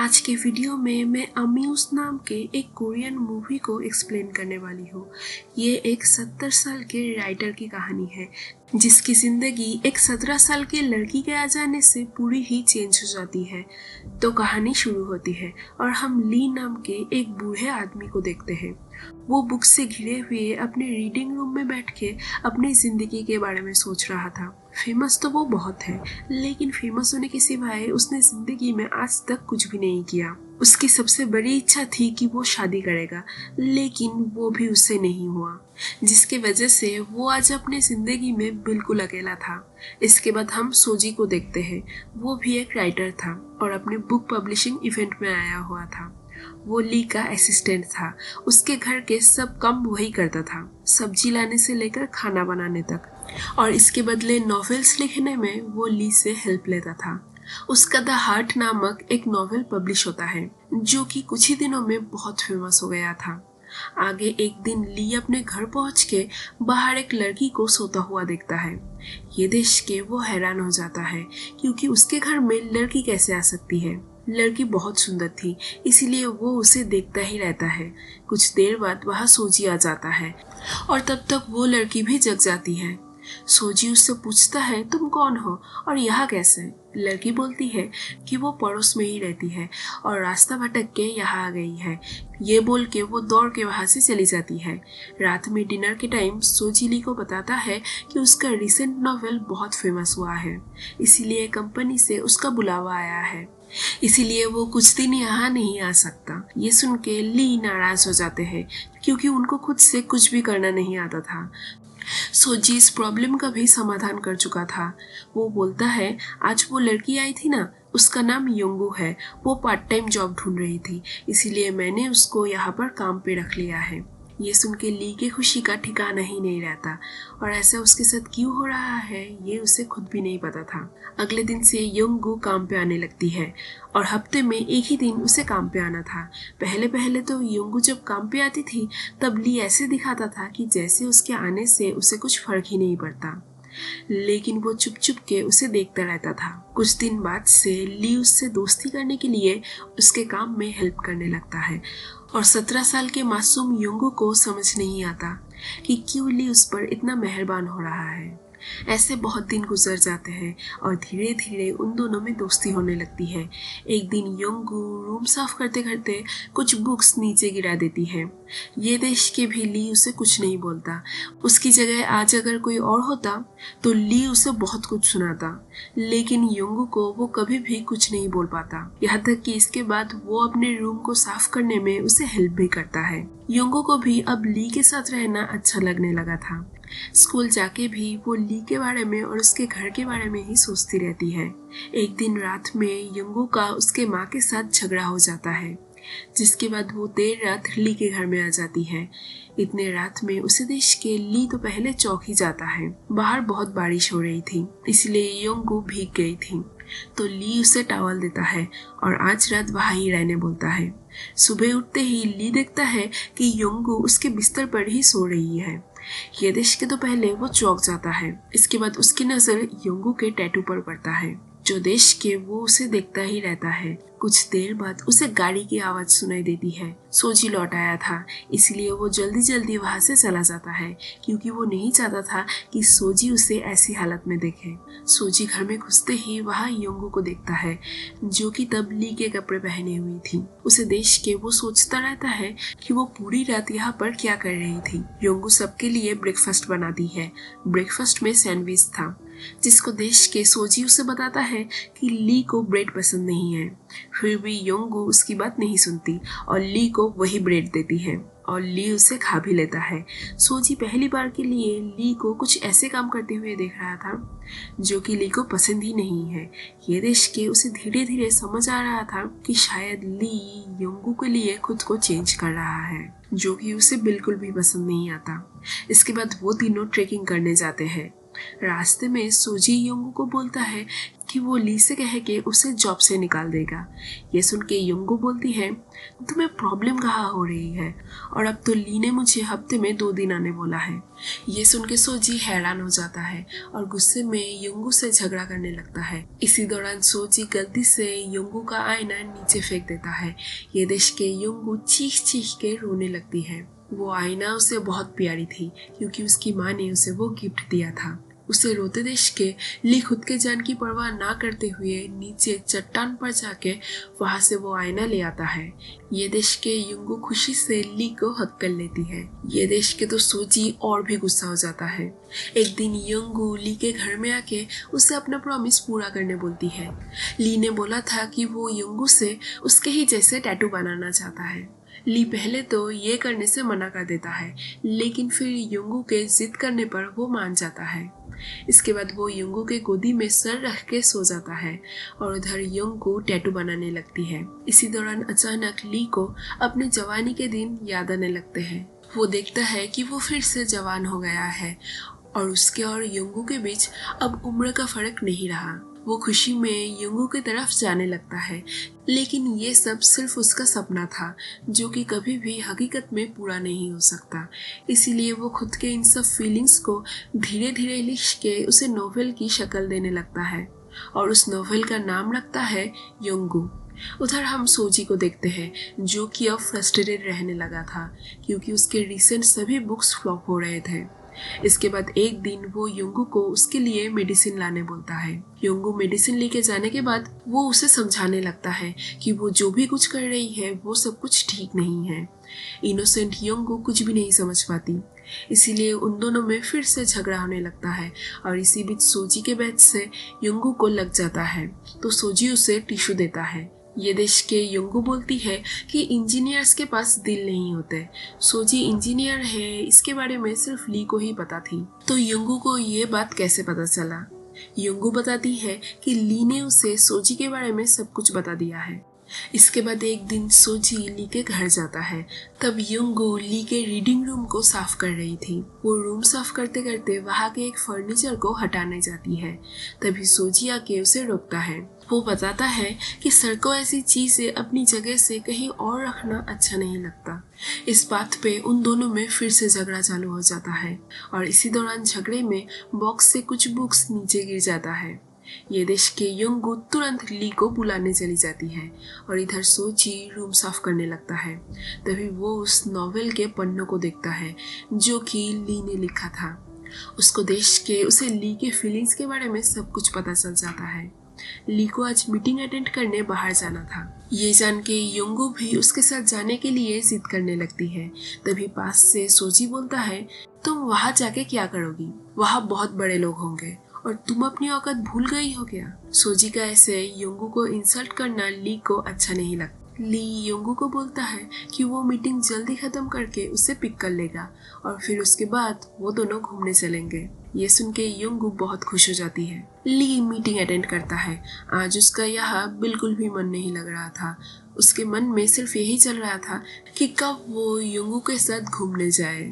आज के वीडियो में मैं अम्यूज नाम के एक कोरियन मूवी को एक्सप्लेन करने वाली हूँ। ये एक 70 साल के राइटर की कहानी है जिसकी जिंदगी एक 17 साल के लड़की के आ जाने से पूरी ही चेंज हो जाती है। तो कहानी शुरू होती है और हम ली नाम के एक बूढ़े आदमी को देखते हैं। वो बुक से घिरे हुए अपने रीडिंग रूम में बैठ के अपनी जिंदगी के बारे में सोच रहा था। फेमस तो वो बहुत है, लेकिन फेमस होने के सिवाय उसने जिंदगी में आज तक कुछ भी नहीं किया। उसकी सबसे बड़ी इच्छा थी कि वो शादी करेगा, लेकिन वो भी उससे नहीं हुआ, जिसके वजह से वो आज अपने जिंदगी में बिल्कुल अकेला था। इसके बाद हम सोजी को देखते हैं। वो भी एक राइटर था और अपने बुक पब्लिशिंग इवेंट में आया हुआ था। वो ली का असिस्टेंट था। उसके घर के सब काम वही करता था, सब्जी लाने से लेकर खाना बनाने तक, और इसके बदले नॉवेल्स लिखने में वो ली से हेल्प लेता था। उसका द हार्ट नामक एक नॉवेल पब्लिश होता है जो कि कुछ ही दिनों में बहुत फेमस हो गया था। आगे एक दिन ली अपने घर पहुंच के बाहर एक लड़की को सोता हुआ देखता है। ये देख के वो हैरान हो जाता है क्योंकि उसके घर में लड़की कैसे आ सकती है। लड़की बहुत सुंदर थी, इसीलिए वो उसे देखता ही रहता है। कुछ देर बाद वहाँ सोजी आ जाता है और तब तक वो लड़की भी जग जाती है। सोजी उससे पूछता है, तुम कौन हो और यहाँ कैसे? लड़की बोलती है कि वो पड़ोस में ही रहती है और रास्ता भटक के यहाँ आ गई है। ये बोल के वो दौड़ के वहाँ से चली जाती है। रात में डिनर के टाइम सोजी ली को बताता है कि उसका रिसेंट नॉवेल बहुत फेमस हुआ है, इसीलिए कंपनी से उसका बुलावा आया है, इसीलिए वो कुछ दिन यहाँ नहीं आ सकता। ये सुन के ली नाराज हो जाते हैं क्योंकि उनको खुद से कुछ भी करना नहीं आता था। सोजी इस प्रॉब्लम का भी समाधान कर चुका था। वो बोलता है, आज वो लड़की आई थी ना, उसका नाम योंगू है। वो पार्ट टाइम जॉब ढूंढ रही थी, इसीलिए मैंने उसको यहाँ पर काम पे रख लिया है। ये सुन के ली के खुशी का ठिकाना ही नहीं रहता और ऐसा उसके साथ क्यों हो रहा है ये उसे खुद भी नहीं पता था। अगले दिन से योंगू काम पे आने लगती है और हफ्ते में एक ही दिन उसे काम पे आना था। पहले पहले तो योंगू जब काम पे आती थी तब ली ऐसे दिखाता था कि जैसे उसके आने से उसे कुछ फर्क ही नहीं पड़ता, लेकिन वो चुप चुप के उसे देखता रहता था। कुछ दिन बाद से ली उससे दोस्ती करने के लिए उसके काम में हेल्प करने लगता है और 17 साल के मासूम योंगू को समझ नहीं आता कि क्यों ली उस पर इतना मेहरबान हो रहा है। ऐसे बहुत दिन गुजर जाते हैं और धीरे धीरे उन दोनों में दोस्ती होने लगती है। एक दिन योंगू रूम साफ करते करते कुछ बुक्स नीचे गिरा देती है। ये देख के भी ली उसे कुछ नहीं बोलता। उसकी जगह आज अगर कोई और होता तो ली उसे बहुत कुछ सुनाता, लेकिन योंगू को वो कभी भी कुछ नहीं बोल पाता। यहाँ तक कि इसके बाद वो अपने रूम को साफ करने में उसे हेल्प भी करता है। योंगू को भी अब ली के साथ रहना अच्छा लगने लगा था। स्कूल जाके भी वो ली के बारे में और उसके घर के बारे में ही सोचती रहती है। एक दिन रात में योंगू का उसके माँ के साथ झगड़ा हो जाता है, जिसके बाद वो देर रात ली के घर में आ जाती है। इतने रात में उसे देख के ली तो पहले चौंक ही जाता है। बाहर बहुत बारिश हो रही थी, इसलिए योंगू भीग गई थी, तो ली उसे टॉवल देता है और आज रात वहाँ ही रहने बोलता है। सुबह उठते ही ली देखता है कि योंगू उसके बिस्तर पर ही सो रही है। ये देख के तो पहले वो चौंक जाता है। इसके बाद उसकी नजर योंगू के टैटू पर पड़ता है, जो देख के वो उसे देखता ही रहता है। कुछ देर बाद उसे गाड़ी की आवाज सुनाई देती है। सोजी लौट आया था, इसलिए वो जल्दी जल्दी वहां से चला जाता है क्योंकि वो नहीं चाहता था कि सोजी उसे ऐसी हालत में देखे। सोजी घर में घुसते ही वहाँ योंगू को देखता है, जो कि तब ली के कपड़े पहने हुई थी। उसे देख के वो सोचता रहता है कि वो पूरी रात यहाँ पर क्या कर रही थी। योंगू सबके लिए ब्रेकफास्ट बनाती है। ब्रेकफास्ट में सैंडविच था, जिसको देख के सोजी उसे बताता है कि ली को ब्रेड पसंद नहीं है। फिर भी योंगू उसकी बात नहीं सुनती और ली को वही ब्रेड देती है और ली उसे खा भी लेता है। सोजी पहली बार के लिए ली को कुछ ऐसे काम करते हुए देख रहा था जो कि ली को पसंद ही नहीं है। ये देख के उसे धीरे धीरे समझ आ रहा था कि शायद ली योंगू के लिए खुद को चेंज कर रहा है, जो कि उसे बिल्कुल भी पसंद नहीं आता। इसके बाद वो तीनों ट्रेकिंग करने जाते हैं। रास्ते में सोजी योंगू को बोलता है कि वो ली से कहे के उसे जॉब से निकाल देगा। ये सुन के योंगू बोलती है, तुम्हें प्रॉब्लम कहाँ हो रही है, और अब तो ली ने मुझे हफ्ते में 2 दिन आने बोला है। ये सुन के सोजी हैरान हो जाता है और गुस्से में योंगू से झगड़ा करने लगता है। इसी दौरान सोजी गलती से योंगू का आईना नीचे फेंक देता है। ये देख के योंगू चीख चीख के रोने लगती है। वो आईना उसे बहुत प्यारी थी क्योंकि उसकी माँ ने उसे वो गिफ्ट दिया था। उसे रोते देख के ली खुद के जान की परवाह ना करते हुए नीचे चट्टान पर जाके वहां से वो आईना ले आता है। ये देख के योंगू खुशी से ली को हक कर लेती है। ये देख के तो सोजी और भी गुस्सा हो जाता है। एक दिन योंगू ली के घर में आके उसे अपना प्रॉमिस पूरा करने बोलती है। ली ने बोला था कि वो योंगू से उसके ही जैसे टैटू बनाना चाहता है। ली पहले तो ये करने से मना कर देता है, लेकिन फिर योंगू के जिद करने पर वो मान जाता है। इसके बाद वो योंगू के गोदी में सर रख के सो जाता है और उधर योंगू टैटू बनाने लगती है। इसी दौरान अचानक ली को अपने जवानी के दिन याद आने लगते हैं। वो देखता है कि वो फिर से जवान हो गया है और उसके और योंगू के बीच अब उम्र का फर्क नहीं रहा। वो खुशी में योंगू की तरफ जाने लगता है, लेकिन ये सब सिर्फ उसका सपना था जो कि कभी भी हकीकत में पूरा नहीं हो सकता। इसीलिए वो खुद के इन सब फीलिंग्स को धीरे धीरे लिख के उसे नोवेल की शक्ल देने लगता है और उस नोवेल का नाम रखता है योंगू। उधर हम सोजी को देखते हैं जो कि अब फ्रस्ट्रेटेड रहने लगा था क्योंकि उसके रिसेंट सभी बुक्स फ्लॉप हो रहे थे। इसके बाद एक दिन वो योंगू को उसके लिए मेडिसिन लाने बोलता है। योंगू मेडिसिन लेके जाने के बाद वो उसे समझाने लगता है कि वो जो भी कुछ कर रही है वो सब कुछ ठीक नहीं है। इनोसेंट योंगू कुछ भी नहीं समझ पाती, इसीलिए उन दोनों में फिर से झगड़ा होने लगता है और इसी बीच सोजी के बैच से योंगू को लग जाता है तो सोजी उसे टिश्यू देता है। ये देख के योंगू बोलती है कि इंजीनियर्स के पास दिल नहीं होते। सोजी इंजीनियर है इसके बारे में सिर्फ ली को ही पता थी, तो योंगू को ये बात कैसे पता चला। योंगू बताती है कि ली ने उसे सोजी के बारे में सब कुछ बता दिया है। इसके बाद एक दिन सोजी ली के घर जाता है। तब योंगू ली के रीडिंग रूम को साफ कर रही थी। वो रूम साफ करते करते वहाँ के एक फर्नीचर को हटाने जाती है। तभी सोजी आके उसे रोकता है। वो बताता है कि सर को ऐसी चीजें अपनी जगह से कहीं और रखना अच्छा नहीं लगता। इस बात पे उन दोनों में फिर से झगड़ा चालू हो जाता है और इसी दौरान झगड़े में बॉक्स से कुछ बुक्स नीचे गिर जाता है। ये देख के योंगू तुरंत ली को बुलाने चली जाती है और इधर सोजी रूम साफ करने लगता है। तभी वो उस नॉवेल के पन्नों को देखता है जो कि ली ने लिखा था। उसको देख के उसे ली के फीलिंग्स के बारे में सब कुछ पता चल जाता है। ली को आज मीटिंग अटेंड करने बाहर जाना था। ये जान के योंगू भी उसके साथ जाने के लिए जिद करने लगती है। तभी पास से सोजी बोलता है, तुम वहाँ जाके क्या करोगी, वहाँ बहुत बड़े लोग होंगे और तुम अपनी औकात भूल गई हो क्या। सोजी का ऐसे योंगू को इंसल्ट करना ली को अच्छा नहीं लगता। ली योंगू को बोलता है कि वो मीटिंग जल्दी खत्म करके उसे पिक कर लेगा और फिर उसके बाद वो दोनों घूमने चलेंगे। ये सुन के योंगू बहुत खुश हो जाती है। ली मीटिंग अटेंड करता है। आज उसका यहाँ बिल्कुल भी मन नहीं लग रहा था। उसके मन में सिर्फ यही चल रहा था कि कब वो योंगू के साथ घूमने जाए।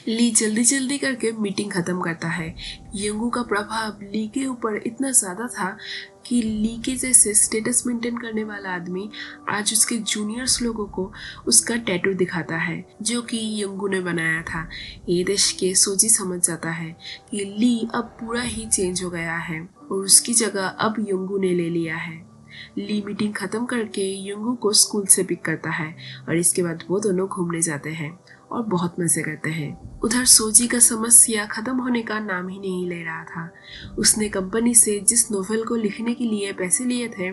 ली जल्दी जल्दी करके मीटिंग खत्म करता है। योंगू का प्रभाव ली के ऊपर इतना ज्यादा था कि ली के जैसे स्टेटस मेंटेन करने वाला आदमी आज उसके जूनियर्स लोगों को उसका टैटू दिखाता है जो कि योंगू ने बनाया था। ये देख के सोजी समझ जाता है कि ली अब पूरा ही चेंज हो गया है और उसकी जगह अब योंगू ने ले लिया है। ली मीटिंग खत्म करके योंगू को स्कूल से पिक करता है और इसके बाद वो दोनों घूमने जाते हैं और बहुत मजे करते हैं। उधर सोजी का समस्या खत्म होने का नाम ही नहीं ले रहा था। उसने कंपनी से जिस नोवेल को लिखने के लिए पैसे लिए थे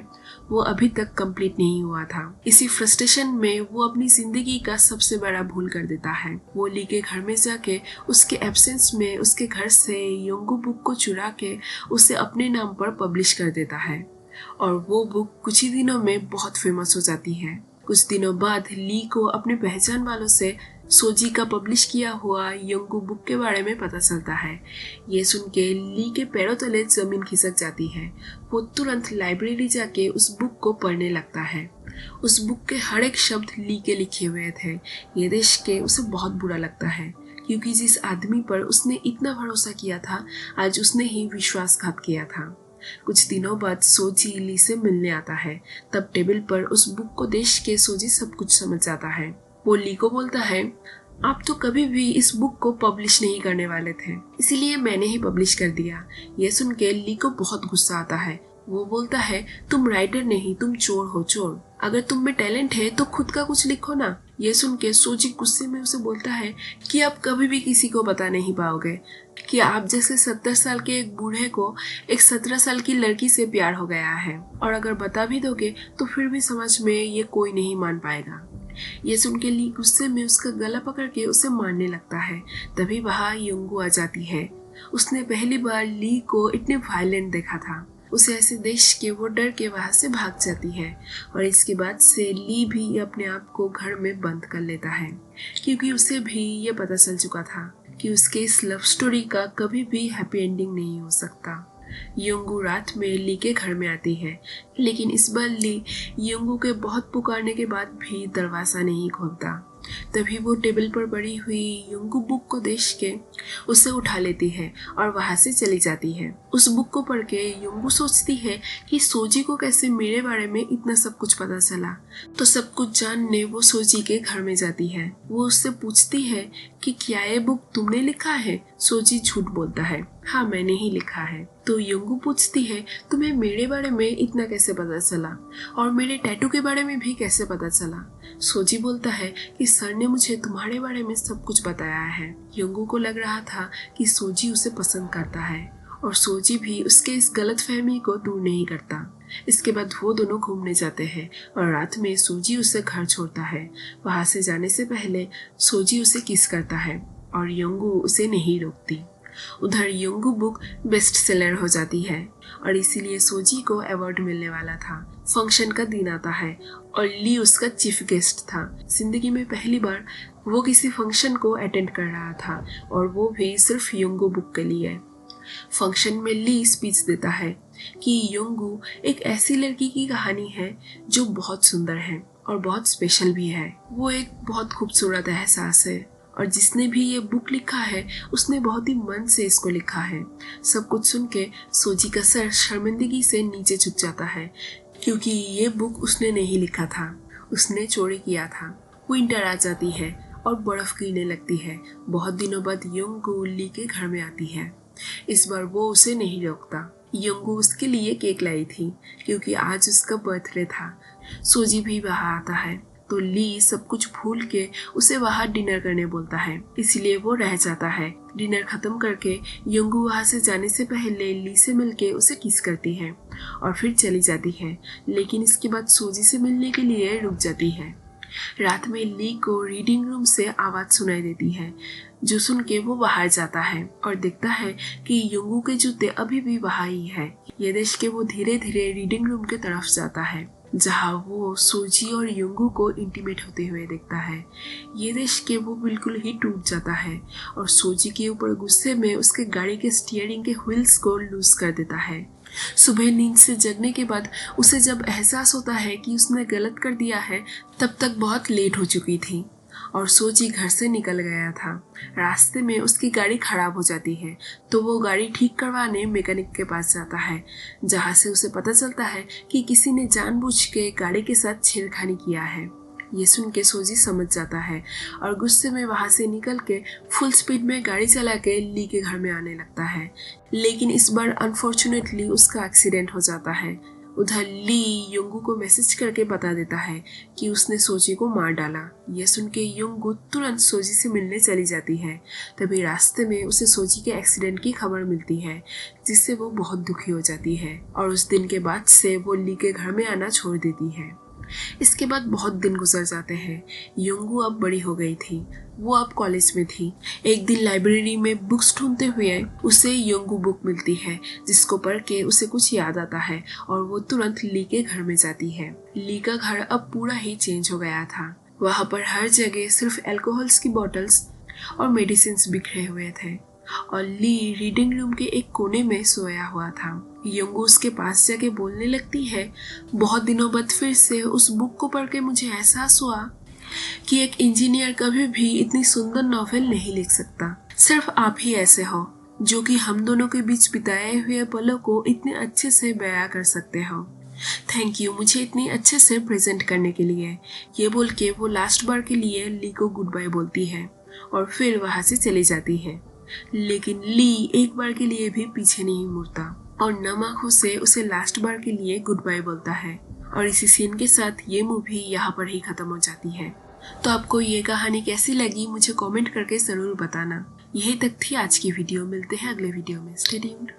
वो अभी तक कंप्लीट नहीं हुआ था। इसी फ्रस्ट्रेशन में वो अपनी जिंदगी का सबसे बड़ा भूल कर देता है। वो ली के घर में जाके उसके एब्सेंस में उसके घर से योंगू बुक को चुरा के उसे अपने नाम पर पब्लिश कर देता है और वो बुक कुछ ही दिनों में बहुत फेमस हो जाती है। कुछ दिनों बाद ली को अपने पहचान वालों से सोजी का पब्लिश किया हुआ योंगू बुक के बारे में पता चलता है। ये सुन के ली के पैरों तले जमीन खिसक जाती है। वो तुरंत लाइब्रेरी जाके उस बुक को पढ़ने लगता है। उस बुक के हर एक शब्द ली के लिखे हुए थे। ये देख के उसे बहुत बुरा लगता है क्योंकि जिस आदमी पर उसने इतना भरोसा किया था आज उसने ही विश्वासघात किया था। कुछ दिनों बाद सोजी ली से मिलने आता है। तब टेबल पर उस बुक को देख के सोजी सब कुछ समझ जाता है। वो ली को बोलता है, आप तो कभी भी इस बुक को पब्लिश नहीं करने वाले थे, इसीलिए मैंने ही पब्लिश कर दिया। ये सुन के ली को बहुत गुस्सा आता है। वो बोलता है, तुम राइटर नहीं, तुम चोर हो, चोर। अगर तुम में टैलेंट है तो खुद का कुछ लिखो ना। ये सुन के सोजी गुस्से में उसे बोलता है कि आप कभी भी किसी को बता नहीं पाओगे कि आप जैसे 70 साल के एक बूढ़े को एक 17 साल की लड़की से प्यार हो गया है, और अगर बता भी दोगे तो फिर भी समाज में ये कोई नहीं मान पाएगा। ये सुन के ली गुस्से में उसका गला पकड़ के उसे मारने लगता है। तभी वहाँ योंगू आ जाती है। उसने पहली बार ली को इतने वायलेंट देखा था। उसे ऐसे देख के वो डर के वहां से भाग जाती है, और इसके बाद से ली भी अपने आप को घर में बंद कर लेता है, क्योंकि उसे भी ये पता चल चुका था कि उसके इस लव स्टोरी का कभी भी हैप्पी एंडिंग नहीं हो सकता। योंगू रात में ली के घर में आती है, लेकिन इस बार ली योंगू के बहुत पुकारने के बाद भी दरवाजा नहीं खोलता। तभी वो टेबल पर पड़ी हुई योंगू बुक को देख के उसे उठा लेती है और वहां से चली जाती है। उस बुक को पढ़ के योंगू सोचती है कि सोजी को कैसे मेरे बारे में इतना सब कुछ पता चला। तो सब कुछ जानने वो सोजी के घर में जाती है। वो उससे पूछती है कि क्या ये बुक तुमने लिखा है? सोजी झूठ बोलता है, हाँ मैंने ही लिखा है। तो योंगू पूछती है, तुम्हें मेरे बारे में इतना कैसे पता चला, और मेरे टैटू के बारे में भी कैसे पता चला? सोजी बोलता है कि सर ने मुझे तुम्हारे बारे में सब कुछ बताया है। योंगू को लग रहा था कि सोजी उसे पसंद करता है, और सोजी भी उसके इस गलतफहमी को दूर नहीं करता। इसके बाद वो दोनों घूमने जाते हैं, और रात में सोजी उसे घर छोड़ता है। वहां से जाने से पहले सोजी उसे किस करता है, और योंगू उसे नहीं रोकती। उधर योंगू बुक बेस्ट सेलर हो जाती है, और इसीलिए सोजी को अवार्ड मिलने वाला था। फंक्शन का दिन आता है और ली उसका चीफ गेस्ट था। जिंदगी में पहली बार वो किसी फंक्शन को अटेंड कर रहा था, और वो भी सिर्फ योंगू बुक के लिए। फंक्शन में ली स्पीच देता है कि योंगू एक ऐसी लड़की की कहानी है जो बहुत सुंदर है और बहुत स्पेशल भी है। वो एक बहुत खूबसूरत एहसास है, और जिसने भी ये बुक लिखा है उसने बहुत ही मन से इसको लिखा है। सब कुछ सुन के सोजी का सर शर्मिंदगी से नीचे झुक जाता है, क्योंकि ये बुक उसने नहीं लिखा था, उसने चोरी किया था। विंटर आ जाती है और बर्फ गिरने लगती है। बहुत दिनों बाद योंगू ली के घर में आती है। इस बार वो उसे नहीं रोकता। योंगू उसके लिए केक लाई थी, क्योंकि आज उसका बर्थडे था। सोजी भी वहाँ आता है, तो ली सब कुछ भूल के उसे वहाँ डिनर करने बोलता है, इसलिए वो रह जाता है। डिनर खत्म करके योंगू वहाँ से जाने से पहले ली से मिलके उसे किस करती है और फिर चली जाती है, लेकिन इसके बाद सोजी से मिलने के लिए रुक जाती है। रात में ली को रीडिंग रूम से आवाज सुनाई देती है, जो सुन के वो बाहर जाता है और देखता है कि योंगू के जूते अभी भी वहाँ ही है। ये देख के वो धीरे धीरे रीडिंग रूम की तरफ जाता है, जहाँ वो सोजी और योंगू को इंटीमेट होते हुए देखता है। ये देख के वो बिल्कुल ही टूट जाता है और सोजी के ऊपर गुस्से में उसके गाड़ी के स्टीयरिंग के व्हील्स को लूज कर देता है। सुबह नींद से जगने के बाद उसे जब एहसास होता है कि उसने गलत कर दिया है, तब तक बहुत लेट हो चुकी थी और सोजी घर से निकल गया था। रास्ते में उसकी गाड़ी खराब हो जाती है, तो वो गाड़ी ठीक करवाने मैकेनिक के पास जाता है, जहाँ से उसे पता चलता है कि किसी ने जानबूझ के गाड़ी के साथ छेड़खानी किया है। ये सुन के सोजी समझ जाता है और गुस्से में वहाँ से निकल के फुल स्पीड में गाड़ी चला के ली के घर में आने लगता है, लेकिन इस बार अनफॉर्चुनेटली उसका एक्सीडेंट हो जाता है। उधर ली योंगू को मैसेज करके बता देता है कि उसने सोजी को मार डाला। यह सुन के योंगू तुरंत सोजी से मिलने चली जाती है। तभी रास्ते में उसे सोजी के एक्सीडेंट की खबर मिलती है, जिससे वो बहुत दुखी हो जाती है और उस दिन के बाद से वो ली के घर में आना छोड़ देती है। इसके बाद बहुत दिन गुजर जाते हैं। योंगू अब बड़ी हो गई थी, वो अब कॉलेज में थी। एक दिन लाइब्रेरी में बुक्स ढूंढते हुए उसे योंगू बुक मिलती है, जिसको पढ़ के उसे कुछ याद आता है और वो तुरंत ली के घर में जाती है। ली का घर अब पूरा ही चेंज हो गया था। वहाँ पर हर जगह सिर्फ अल्कोहल्स की बॉटल्स और मेडिसिन बिखरे हुए थे और ली रीडिंग रूम के एक कोने में सोया हुआ था। योंगू उसके पास जाके बोलने लगती है, बहुत दिनों बाद फिर से उस बुक को पढ़ के मुझे एहसास हुआ कि एक इंजीनियर कभी भी इतनी सुंदर नॉवेल नहीं लिख सकता। सिर्फ आप ही ऐसे हो जो कि हम दोनों के बीच बिताए हुए पलों को इतने अच्छे से बयां कर सकते हो। थैंक यू मुझे इतनी अच्छे से प्रेजेंट करने के लिए। ये बोल के वो लास्ट बार के लिए ली को गुड बाय बोलती है और फिर वहां से चली जाती है। लेकिन ली एक बार के लिए भी पीछे नहीं मुड़ता और नम आंखों से उसे लास्ट बार के लिए गुड बाय बोलता है। और इसी सीन के साथ ये मूवी यहाँ पर ही खत्म हो जाती है। तो आपको ये कहानी कैसी लगी मुझे कमेंट करके जरूर बताना। यही तक थी आज की वीडियो। मिलते हैं अगले वीडियो में। Stay tuned.